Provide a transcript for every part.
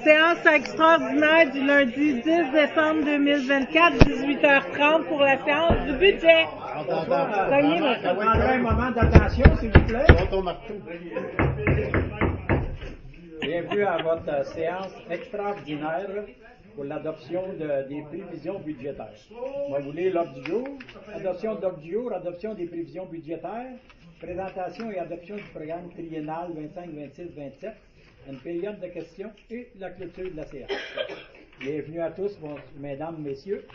Séance extraordinaire du lundi 10 décembre 2024, 18h30 pour la séance du budget. Soyez Ça va prendre un moment d'attention, s'il vous plaît. Bienvenue à votre séance extraordinaire pour l'adoption des prévisions budgétaires. On va vous lire l'ordre du jour. Adoption de l'ordre du jour, adoption des prévisions budgétaires, présentation et adoption du programme triennal 25-26-27, une période de questions et la clôture de la séance. Bienvenue à tous, mesdames, messieurs.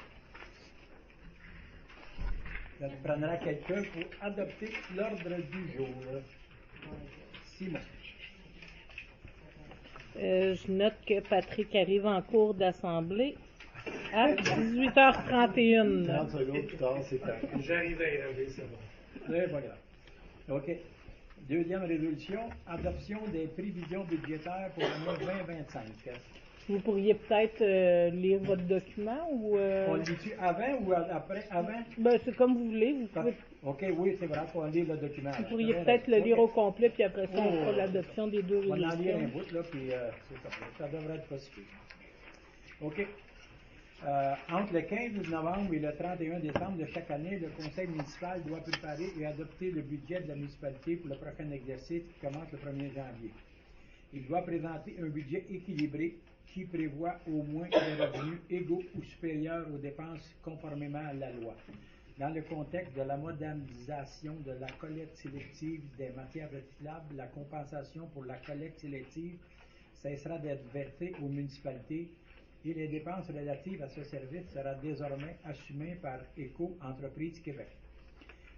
Je prendrai quelqu'un pour adopter l'ordre du jour. Simon. Je note que Patrick arrive en cours d'assemblée à 18h31. 30 secondes plus tard, c'est parti. J'arrive à y arriver, c'est bon. C'est pas grave. OK. Deuxième résolution, adoption des prévisions budgétaires pour l'année 2025. Vous pourriez peut-être lire votre document ou... On le lit-tu avant ou après? Avant? Ben, c'est comme vous voulez. Vous pouvez... OK, oui, c'est vrai, il faut lire le document. Vous pourriez peut-être le lire au complet, puis après ça, on fera l'adoption des deux On va en lire un résolutions. bout, là, puis c'est ça devrait être possible. OK. Entre le 15 novembre et le 31 décembre de chaque année, le conseil municipal doit préparer et adopter le budget de la municipalité pour le prochain exercice qui commence le 1er janvier. Il doit présenter un budget équilibré qui prévoit au moins des revenus égaux ou supérieurs aux dépenses conformément à la loi. Dans le contexte de la modernisation de la collecte sélective des matières recyclables, la compensation pour la collecte sélective cessera d'être versée aux municipalités et les dépenses relatives à ce service seront désormais assumées par Éco Entreprises Québec.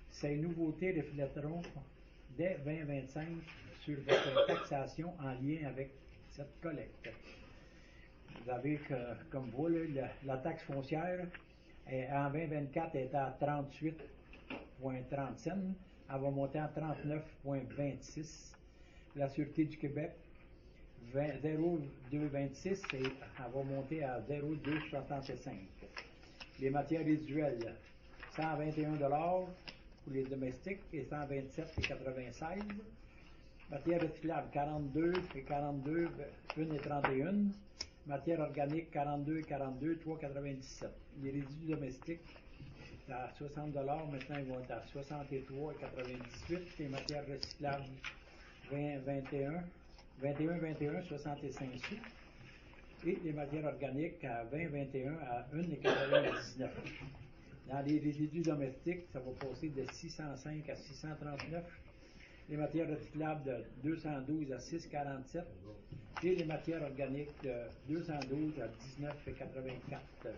Ces nouveautés reflèteront dès 2025 sur votre taxation en lien avec cette collecte. Vous avez, comme vous, là, la taxe foncière en 2024 est à 38,30 cents. Elle va monter à 39,26. La Sûreté du Québec, 0,226 et elle va monter à 0,265. Les matières résiduelles, 121 $ pour les domestiques et 127,96. Matières recyclables, 42 et 42, 1,31. Matière organique, 42 et 42, 3,97. Les résidus domestiques, à 60 $, maintenant ils vont être à 63,98. Les matières recyclables, 21, 65 sous. Et les matières organiques à 21 à 1,99. Dans les résidus domestiques, ça va passer de 605 à 639. Les matières recyclables de 212 à 6,47 et les matières organiques de 212 à 19,84.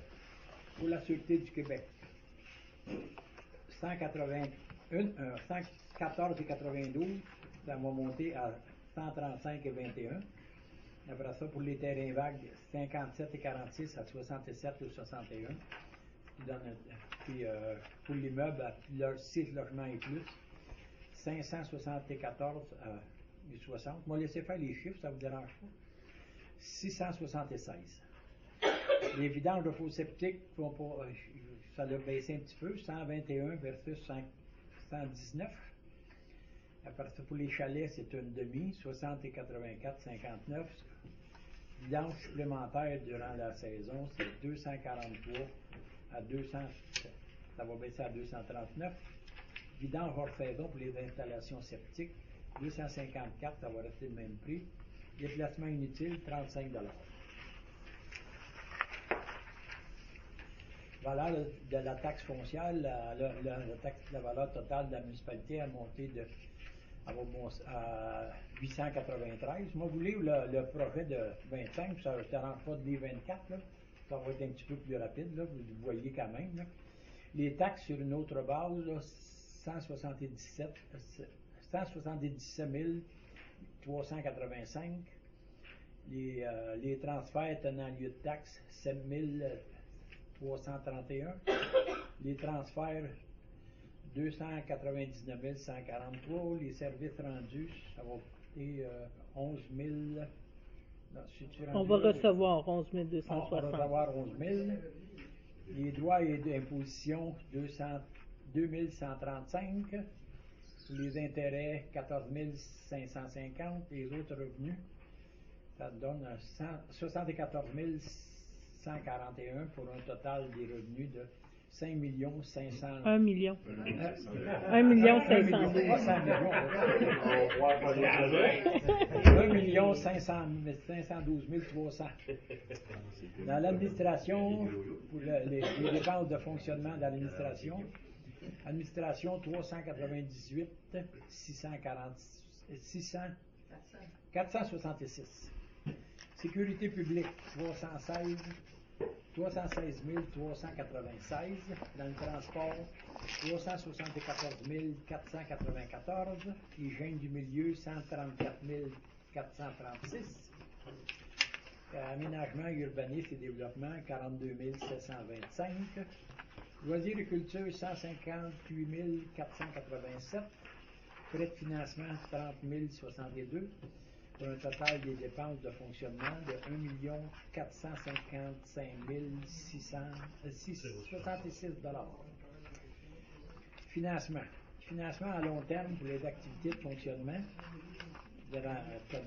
Pour la Sûreté du Québec, 114,92, ça va monter à 135,21. Après ça, pour les terrains vagues, 57,46 à 67,61. Puis pour l'immeuble, à leurs 6 logements et plus, 574 à 60. Moi, laissez faire les chiffres, ça ne vous dérange pas. 676. Les vidanges de faux sceptiques, ça a baissé un petit peu, 121 versus 119. Après ça, pour les chalets, c'est une demi, 60 et 84, 59. Vidange supplémentaire durant la saison, c'est 243 à 200, ça va baisser à 239. Vidange hors saison pour les installations sceptiques, 254, ça va rester le même prix. Déplacement inutile, 35 $. Valeur de la taxe foncière, la valeur totale de la municipalité a monté à 893. Moi, vous voulez le projet de 25, ça ne dérange pas de lire 24, là. Ça va être un petit peu plus rapide, là, vous voyez quand même. Là. Les taxes sur une autre base, là, 177 385. Les transferts tenant lieu de taxe, 7 331. Les transferts, 299 143. Les services rendus, ça va coûter 11 000. Non, On va recevoir 11 260. 260. On va recevoir 11 000. Les droits et impositions, 2135. Les intérêts, 14 550. Les autres revenus, Ça donne 74 141 pour un total des revenus de 5 500 1 million. 1 million 500 512. 512 300. Dans l'administration, pour les dépenses de fonctionnement d'administration, administration 398 466. Sécurité publique 316 396. Dans le transport, 374 494. Hygiène du milieu, 134 436. Aménagement, urbanisme et développement, 42 725. Loisirs et culture, 158 487. Frais de financement, 30 062. Pour un total des dépenses de fonctionnement de 1 455 666 $. Financement. Financement à long terme pour les activités de fonctionnement, ça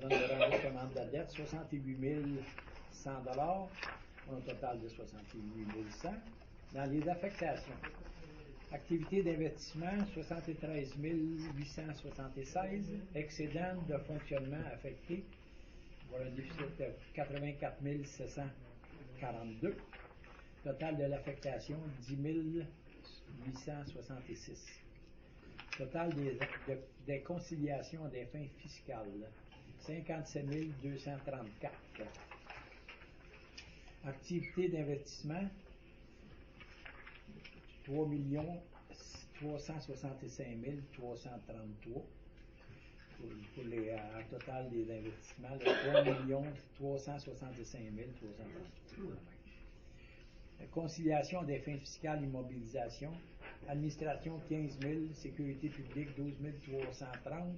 donne le remboursement de la dette, 68 100 $, pour un total de 68 100. Dans les affectations, activités d'investissement, 73 876. Excédent de fonctionnement affecté, voilà un déficit de 84 742. Total de l'affectation, 10 866. Total des conciliations des fins fiscales, 57 234. Activités d'investissement, 3 365 333 pour les total des investissements, 3 365 333. Conciliation des fins fiscales, immobilisation, administration 15 000, sécurité publique 12 330,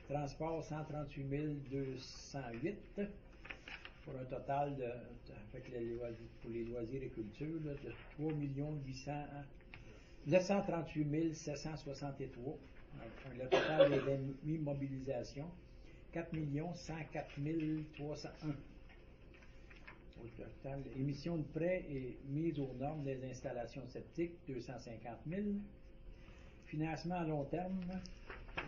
transport 138 208, pour un total de, avec pour les loisirs et culture, là, de 3 938 763. Le total des immobilisations, 4 104 301. Au total, émission de prêts et mise aux normes des installations septiques, 250 000. Financement à long terme,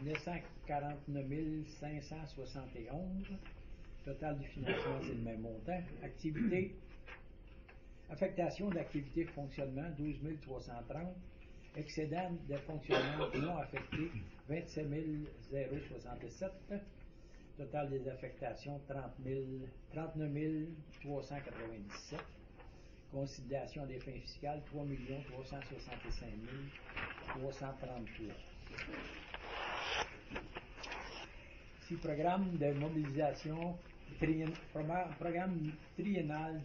949 571. Total du financement, c'est le même montant. Activité, affectation d'activité de fonctionnement, 12 330. Excédent de fonctionnement non affecté, 27 067. Total des affectations, 39 397. Conciliation des fins fiscales, 3 365 333. Ici, programme de mobilisation, programme triennal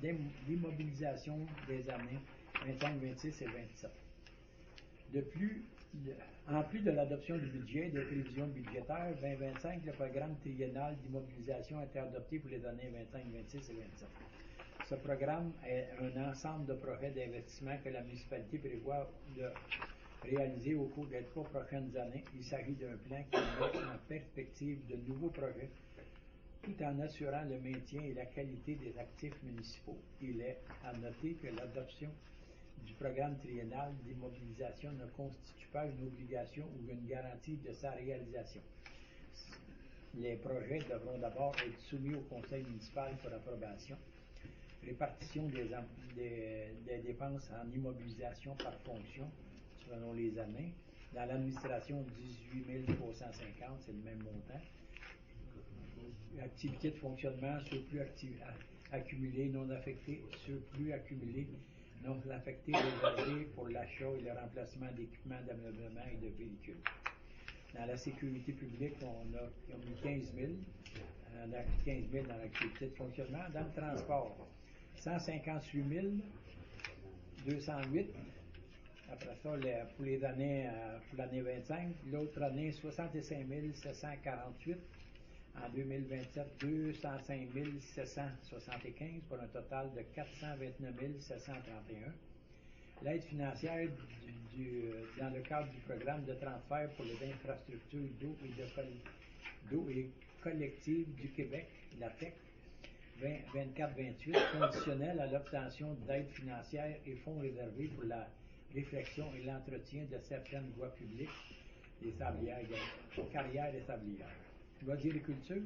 d'immobilisation des années 25, 26 et 27. En plus de l'adoption du budget et des prévisions budgétaires 2025, le programme triennal d'immobilisation a été adopté pour les années 25, 26 et 27. Ce programme est un ensemble de projets d'investissement que la municipalité prévoit de réaliser au cours des 3 prochaines années. Il s'agit d'un plan qui met en perspective de nouveaux projets tout en assurant le maintien et la qualité des actifs municipaux. Il est à noter que l'adoption du programme triennal d'immobilisation ne constitue pas une obligation ou une garantie de sa réalisation. Les projets devront d'abord être soumis au conseil municipal pour approbation. Répartition des dépenses en immobilisation par fonction selon les années. Dans l'administration, 18 350, c'est le même montant. Activité de fonctionnement, surplus accumulé, non affecté, surplus accumulé, non affecté, réservé pour l'achat et le remplacement d'équipements d'ameublement et de véhicules. Dans la sécurité publique, on a mis 15 000. On a 15 000 dans l'activité de fonctionnement. Dans le transport, 158 208. Après ça, pour les années, pour l'année 25, l'autre année, 65 748. En 2027, 205 775 pour un total de 429 731. L'aide financière dans le cadre du programme de transfert pour les infrastructures d'eau et collectives du Québec, la TEC, 24-28, conditionnel à l'obtention d'aides financières et fonds réservés pour la réflexion et l'entretien de certaines voies publiques des sablières, carrières des sablières. Loi d'agriculture,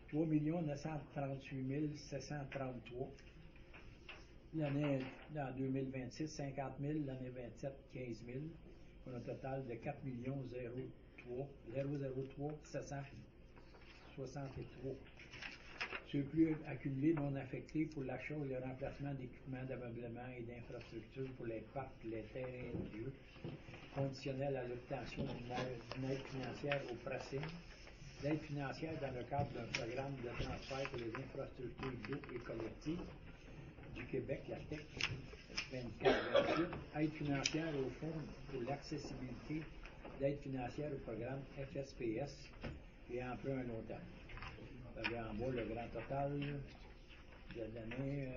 3 938 733. L'année en 2026, 50 000. L'année 27, 15 000. Pour un total de 4 003 763. Surplus accumulé non affecté pour l'achat et le remplacement d'équipements d'ameublement et d'infrastructures pour les parcs, les terrains de jeu, conditionnel à l'obtention d'une aide financière au pricing, l'aide financière dans le cadre d'un programme de transfert pour les infrastructures d'eau et collectives du Québec, la TEC 24-28, aide financière au Fonds pour l'accessibilité, d'aide financière au programme FSPS et emprunt à long terme. Vous avez en bas le grand total de l'année,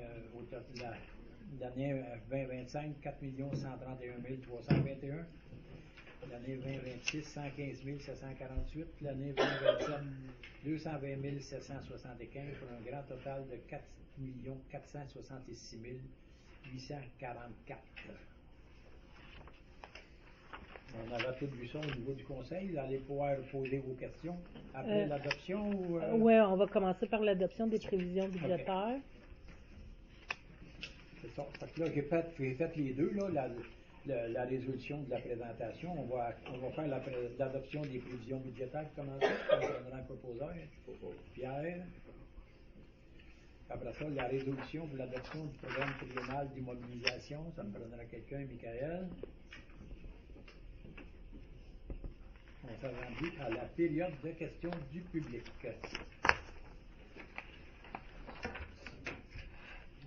l'année 2025, 4 131 321. L'année 2026, 115 748. L'année 2027, 220 775 pour un grand total de 4 466 844. On avait tout vu ça au niveau du conseil. Vous allez pouvoir poser vos questions après l'adoption ou... Oui, on va commencer par l'adoption des prévisions budgétaires. C'est ça. Fait que là, j'ai fait les deux, là, la résolution de la présentation. On va faire l'adoption des prévisions budgétaires. Comment ça? Comme le proposeur. Pierre. Après ça, la résolution pour l'adoption du programme triennal d'immobilisation. Ça me prendra quelqu'un, Michael. On s'est rendu à la période de questions du public.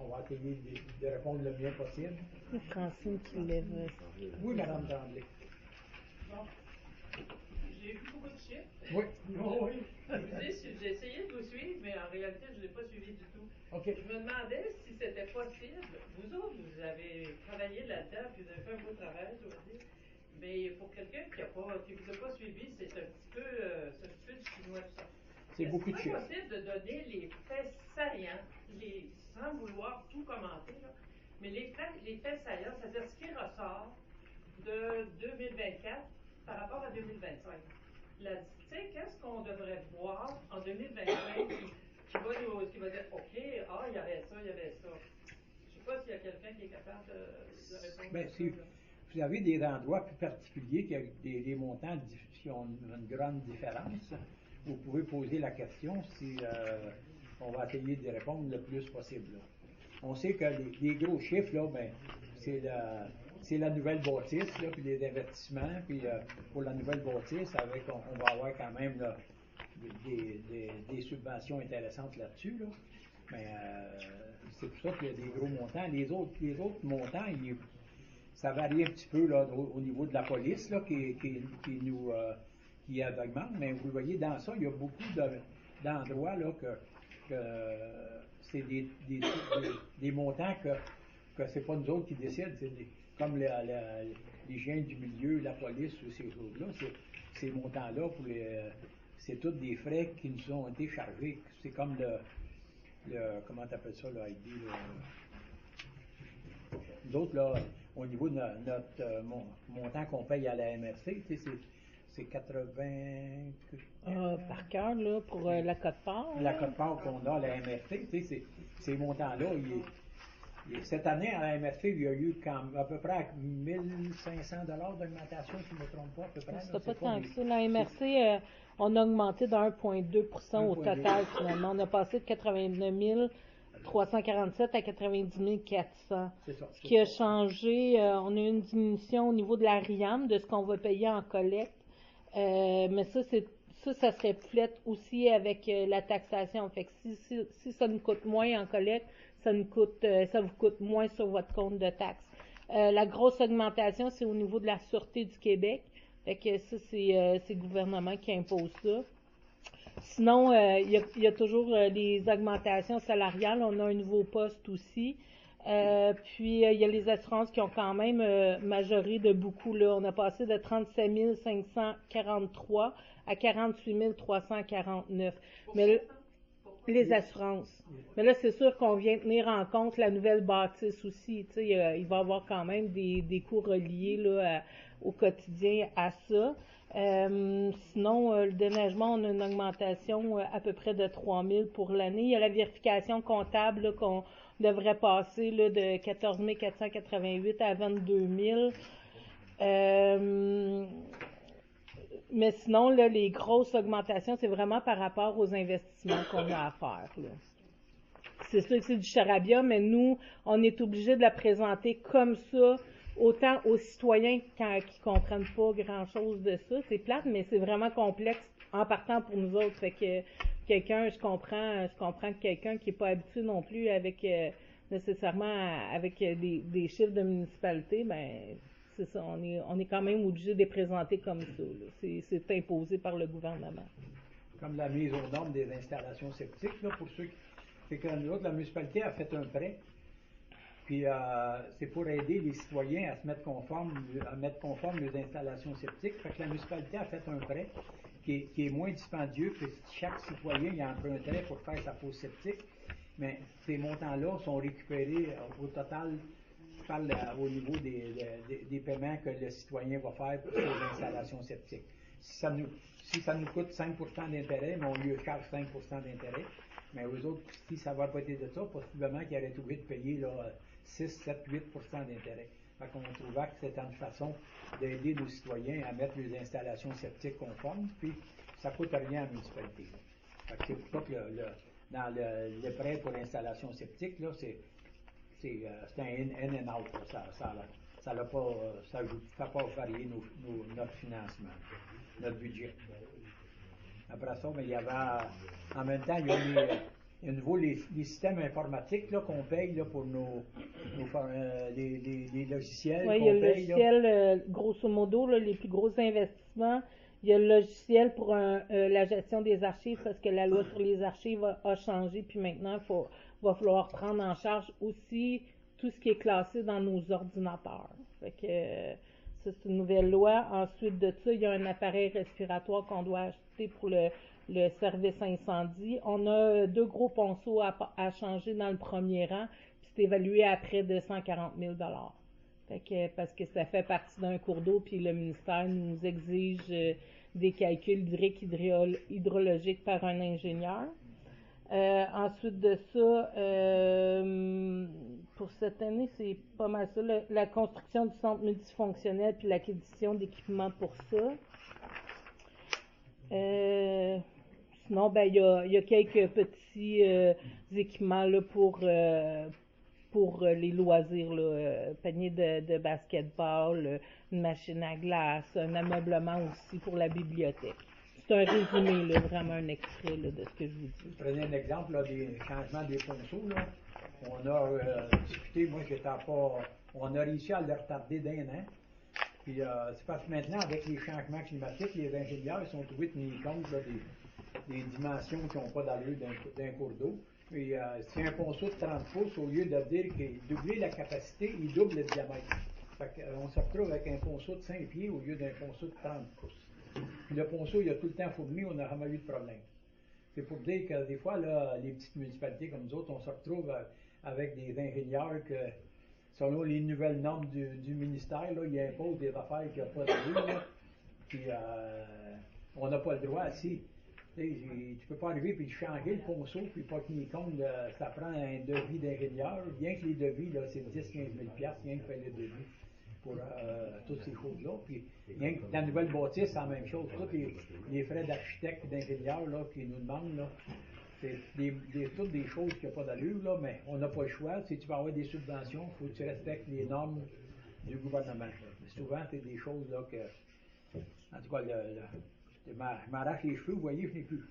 On va essayer de répondre le mieux possible. C'est Francine qui lève. Oui, Madame Tremblay. Bon. J'ai vu beaucoup de chiffres. Oui. Oh, oui. J'ai essayé de vous suivre, mais en réalité, je ne l'ai pas suivi du tout. Okay. Je me demandais si c'était possible. Vous autres, vous avez travaillé là-dedans, puis vous avez fait un beau travail, je veux dire. Mais pour quelqu'un qui ne vous a pas suivi, c'est un petit peu du chinois tout ça. C'est beaucoup de chiffres. C'est possible de donner les faits saillants, sans vouloir tout commenter, là, mais les faits saillants, c'est-à-dire ce qui ressort de 2024 par rapport à 2025. Tu sais, qu'est-ce qu'on devrait voir en 2025 qui va dire, OK, il y avait ça, il y avait ça. Je ne sais pas s'il y a quelqu'un qui est capable de répondre à ça. Si vous avez des endroits plus particuliers qui ont des montants qui ont une grande différence, vous pouvez poser la question si on va essayer d'y répondre le plus possible. Là. On sait que les gros chiffres, là, ben, c'est la nouvelle bâtisse, là, puis les investissements, puis pour la nouvelle bâtisse, on va avoir quand même là, des subventions intéressantes là-dessus. Là. Mais c'est pour ça qu'il y a des gros montants. Les autres montants, ça varie un petit peu là, au niveau de la police là, qui augmente, mais vous voyez, dans ça, il y a beaucoup d'endroits là, que c'est des montants que c'est pas nous autres qui décident, comme les gens du milieu, la police ou ces choses-là, ces montants-là, c'est tous des frais qui nous ont été chargés. C'est comme comment t'appelles ça, là, Heidi, nous autres, là, au niveau de notre montant qu'on paye à la MRC, c'est 80... par cœur, là, pour la cote-part. La cote-part qu'on a à la MRC, ces montants-là, cette année, à la MRC, il y a eu à peu près 1 500 $ d'augmentation, si je ne me trompe pas, à peu près. C'est pas tant que ça. La MRC, on a augmenté de 1,2% au total, finalement. On a passé de 89 347 à 90 400. C'est ça. Ce qui a changé, on a eu une diminution au niveau de la RIAM, de ce qu'on va payer en collecte. Mais ça se reflète aussi avec la taxation. Fait que si ça nous coûte moins en collecte, ça vous coûte moins sur votre compte de taxes. La grosse augmentation, c'est au niveau de la Sûreté du Québec. Fait que ça, c'est le gouvernement qui impose ça. Sinon, il y a toujours les augmentations salariales. On a un nouveau poste aussi. Puis, il y a les assurances qui ont quand même majoré de beaucoup. Là. On a passé de 37 543 à 48 349. Mais Les assurances. Mais là, c'est sûr qu'on vient tenir en compte la nouvelle bâtisse aussi. Tu sais, il va y avoir quand même des coûts reliés là, au quotidien à ça. Sinon, le déneigement, on a une augmentation à peu près de 3 000 pour l'année. Il y a la vérification comptable là, qu'on devrait passer là, de 14 488 à 22 000. Mais sinon, là, les grosses augmentations, c'est vraiment par rapport aux investissements qu'on a à faire. Là. C'est sûr que c'est du charabia, mais nous, on est obligé de la présenter comme ça, autant aux citoyens qui comprennent pas grand-chose de ça. C'est plate, mais c'est vraiment complexe en partant pour nous autres. Fait que je comprends que quelqu'un qui est pas habitué non plus avec nécessairement avec des chiffres de municipalité, ben c'est ça, on est quand même obligé de les présenter comme ça. C'est imposé par le gouvernement. Comme la mise aux normes des installations septiques, là, pour ceux qui. C'est que nous autres, la municipalité a fait un prêt, puis c'est pour aider les citoyens à se mettre conforme, les installations septiques. Fait que la municipalité a fait un prêt qui est moins dispendieux que chaque citoyen y emprunterait pour faire sa fosse septique. Mais ces montants-là sont récupérés au total. Je parle au niveau des paiements que le citoyen va faire pour ses installations septiques. Si ça nous coûte 5 d'intérêt, mais on lui charge 5 d'intérêt, mais aux autres, si ça va pas être de ça, possiblement qu'ils auraient été obligés de payer là, 6, 7, 8 d'intérêt. Fait qu'on trouvait que c'était une façon d'aider nos citoyens à mettre les installations septiques conformes, puis ça ne coûte rien à la municipalité. Fait que c'est pour ça que dans le prêt pour l'installation septique, là, c'est un in and out. Ça ne fait pas varier notre financement, notre budget. Après ça, mais il y avait, en même temps, il y a nouveau les systèmes informatiques là, qu'on paye là, pour les logiciels. Oui, il y a le logiciel, grosso modo, là, les plus gros investissements. Il y a le logiciel pour la gestion des archives parce que la loi sur les archives a changé, puis maintenant, va falloir prendre en charge aussi tout ce qui est classé dans nos ordinateurs. Fait que ça, c'est une nouvelle loi. Ensuite de ça, il y a un appareil respiratoire qu'on doit acheter pour le service incendie. On a 2 gros ponceaux à changer dans le premier rang, puis c'est évalué à près de 140 000 fait que, parce que ça fait partie d'un cours d'eau, puis le ministère nous exige des calculs hydrologiques par un ingénieur. Ensuite de ça, pour cette année, c'est pas mal ça. La construction du centre multifonctionnel puis l'acquisition d'équipements pour ça. Sinon, ben il y a quelques petits équipements là, pour les loisirs, là, panier de basketball, une machine à glace, un ameublement aussi pour la bibliothèque. C'est un résumé, là, vraiment un extrait là, de ce que je vous dis. Prenez un exemple là, des changements des ponceaux. Là. On a discuté, moi j'étais pas. On a réussi à le retarder d'1 an. Puis c'est parce que maintenant, avec les changements climatiques, les ingénieurs sont trouvés tenir compte là, des dimensions qui n'ont pas d'allure d'un cours d'eau. Puis c'est un ponceau de 30 pouces, au lieu de dire qu'il doublait la capacité, il double le diamètre. Fait qu'on se retrouve avec un ponceau de 5 pieds au lieu d'un ponceau de 30 pouces. Puis le ponceau, il a tout le temps fourni, on n'a jamais eu de problème. C'est pour dire que des fois, là, les petites municipalités comme nous autres, on se retrouve avec des ingénieurs que, selon les nouvelles normes du ministère, là, ils imposent des affaires qui n'ont pas de rue. Puis on n'a pas le droit, si. Tu peux pas arriver puis changer le ponceau puis pas tenir compte, ça prend un devis d'ingénieur. Bien que les devis, là, c'est 10 000 $, 15 000 rien que faire le devis pour toutes ces choses-là. Puis bien que la nouvelle bâtisse, c'est la même chose. Tous les frais d'architecte et d'ingénieur là, qui nous demandent, là, c'est toutes des choses qui n'ont pas d'allure, là, mais on n'a pas le choix. Si tu veux avoir des subventions, il faut que tu respectes les normes du gouvernement. Souvent, c'est des choses là, que. En tout cas, je m'arrache les cheveux, vous voyez, je n'ai plus.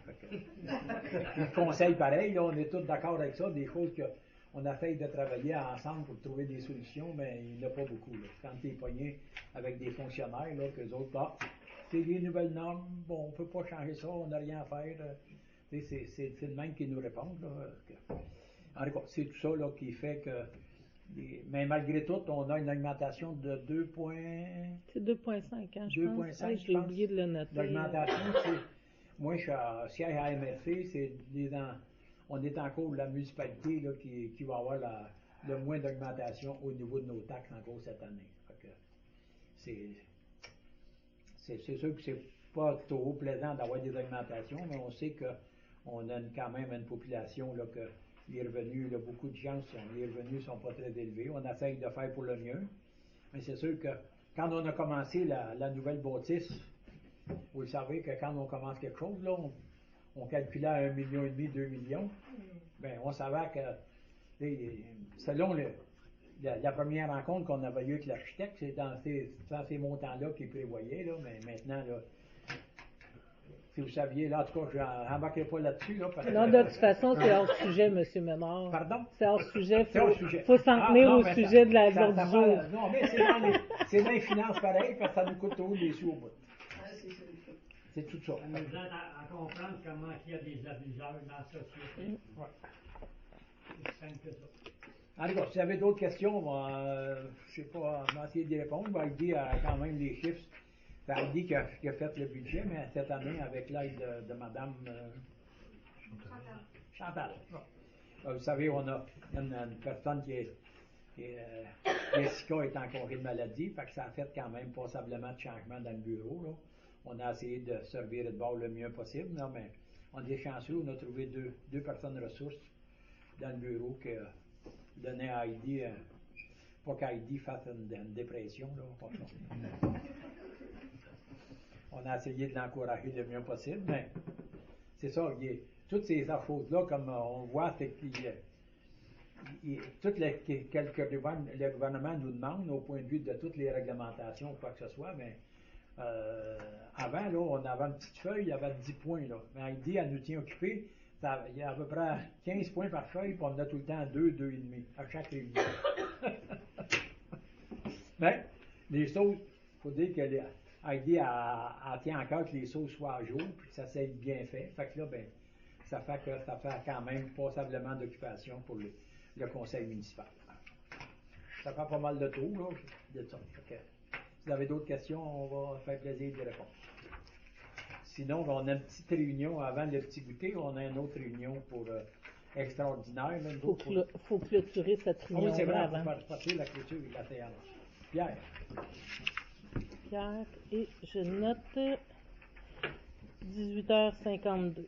Le conseil pareil, là, on est tous d'accord avec ça, des choses qu'on essaye de travailler ensemble pour trouver des solutions, mais il n'y en a pas beaucoup. Là. Quand tu es pogné avec des fonctionnaires, là, qu'eux autres, c'est des nouvelles normes, bon, on ne peut pas changer ça, on n'a rien à faire. C'est le même qui nous répondent. En tout cas, c'est tout ça là, qui fait que. Mais malgré tout, on a une augmentation de 2 points. C'est 2,5, hein, je pense. 2,5, je l'ai oublié de le noter. L'augmentation, c'est. Moi, je suis à siège à MRC, on est encore la municipalité là, qui va avoir le moins d'augmentation au niveau de nos taxes encore cette année. Fait que c'est sûr que c'est pas trop plaisant d'avoir des augmentations, mais on sait qu'on a quand même une population là, que les revenus, là, beaucoup de gens, les revenus sont pas très élevés. On essaye de faire pour le mieux. Mais c'est sûr que quand on a commencé la nouvelle bâtisse, vous le savez que quand on commence quelque chose, là, on calculait à 1,5 million, 2 millions. Ben, on savait que, selon la première rencontre qu'on avait eue avec l'architecte, c'est dans ces montants-là qu'il prévoyait, là, mais maintenant, là, si vous saviez, là, en tout cas, je n'embarquerai pas là-dessus. Là, parce Non, de toute façon, c'est hors sujet, M. Mémard. Pardon? C'est hors sujet. C'est hors sujet. Faut s'en tenir non, au mais sujet de ça l'ordre du jour. non, mais c'est dans les finances pareil, parce que ça nous coûte toujours des sous au bout. C'est tout ça. Ça nous aide à comprendre comment il y a des abuseurs dans la société. Ouais. C'est simple que ça. En tout cas, si vous avez d'autres questions, je ne sais pas, on va essayer d'y répondre. Heidi a quand même les chiffres. C'est Heidi qui a fait le budget, mais cette année, avec l'aide de Mme Chantal. Vous savez, on a une personne Jessica est en congé de maladie, fait que ça a fait quand même passablement de changements dans le bureau. Là. On a essayé de servir de bord le mieux possible, là, mais on est chanceux, on a trouvé deux personnes ressources dans le bureau qui donnaient à Heidi, pas qu'Heidi fasse une dépression, là, pas ça. On a essayé de l'encourager le mieux possible, mais c'est ça, toutes ces choses-là, comme on voit, c'est toutes les quelques le gouvernement nous demande au point de vue de toutes les réglementations ou quoi que ce soit, mais avant, là, on avait une petite feuille, il y avait 10 points. Là. Mais Heidi, elle nous tient occupés. Il y a à peu près 15 points par feuille, puis on a tout le temps 2,5 à chaque réunion. Mais les sauces, il faut dire que Heidi elle tient encore que les sauces soient à jour, puis que ça soit bien fait. Fait que là, ben, ça fait quand même passablement d'occupation pour le conseil municipal. Ça fait pas mal de tours, là, de ça. Si vous avez d'autres questions, on va faire plaisir d'y répondre. Sinon, on a une petite réunion avant le petit goûter, on a une autre réunion pour extraordinaire. Il faut clôturer cette réunion oui, c'est vrai, avant. il faut passer la clôture de la séance. Pierre. Pierre, et je note 18h52.